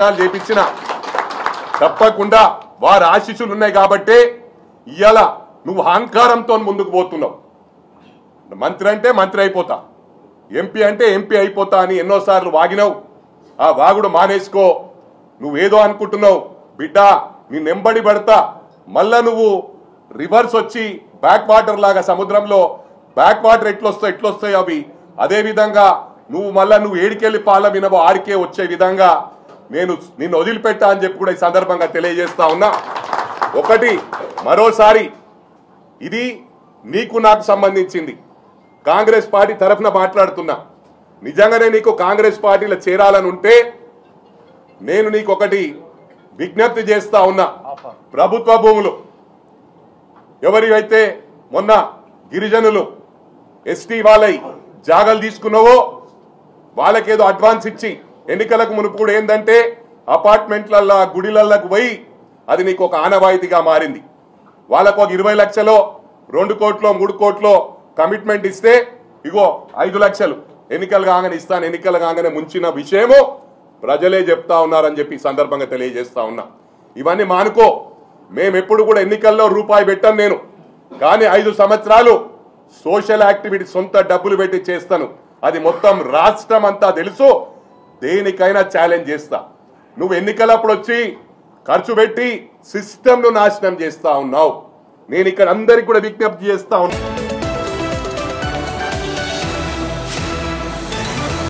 చేపించిన తప్పకుండా వారి ఆశీస్సులు ఉన్నాయి కాబట్టి ఇవాళ నువ్వు అహంకారంతో ముందుకు పోతున్నావు. మంత్రి అంటే మంత్రి అయిపోతా, ఎంపీ అంటే ఎంపీ అయిపోతా అని ఎన్నోసార్లు వాగినావు. ఆ వాగుడు మానేసుకో. నువ్వేదో అనుకుంటున్నావు బిడ్డ, నీ నెంబడి పడతా. మళ్ళా నువ్వు రివర్స్ వచ్చి బ్యాక్ వాటర్ లాగా సముద్రంలో బ్యాక్ వాటర్ ఎట్లొస్తాయి అవి అదే విధంగా నువ్వు ఏడికెళ్ళి పాల వినవో ఆడికే వచ్చే విధంగా నేను నిన్ను వదిలిపెట్టా అని చెప్పి కూడా ఈ సందర్భంగా తెలియజేస్తా ఉన్నా. ఒకటి మరోసారి ఇది నీకు నాకు సంబంధించింది. కాంగ్రెస్ పార్టీ తరఫున మాట్లాడుతున్నా. నిజంగానే నీకు కాంగ్రెస్ పార్టీలో చేరాలని ఉంటే నేను నీకు ఒకటి విజ్ఞప్తి చేస్తా ఉన్నా. ప్రభుత్వ భూములు ఎవరివైతే మొన్న గిరిజనులు ఎస్టీ వాళ్ళై జాగాలు తీసుకున్నావో వాళ్ళకేదో అడ్వాన్స్ ఇచ్చి ఎన్నికలకు మునుపు కూడా ఏంటంటే అపార్ట్మెంట్లల్లో గుడిలలకు పోయి అది నీకు ఒక ఆనవాయితీగా మారింది. వాళ్ళకు ఒక 20 లక్షలో 2 కోట్లో 3 కోట్లో కమిట్మెంట్ ఇస్తే ఇగో 5 లక్షలు ఎన్నికలు కాగానే ఇస్తాను, ఎన్నికలు కాగానే ముంచిన విషయము ప్రజలే చెప్తా ఉన్నారని చెప్పి సందర్భంగా తెలియజేస్తా ఉన్నా. ఇవన్నీ మానుకో. మేమెప్పుడు కూడా ఎన్నికల్లో రూపాయి పెట్టాను నేను, కానీ 5 సంవత్సరాలు సోషల్ యాక్టివిటీ సొంత డబ్బులు పెట్టి చేస్తాను. అది మొత్తం రాష్ట్రం అంతా తెలుసు. దేనికైనా ఛాలెంజ్ చేస్తా. నువ్వు ఎన్నికలప్పుడు వచ్చి ఖర్చు పెట్టి సిస్టమ్ ను నాశనం చేస్తా ఉన్నావు. నేను ఇక్కడ అందరికి కూడా విజ్ఞప్తి చేస్తా ఉన్నా.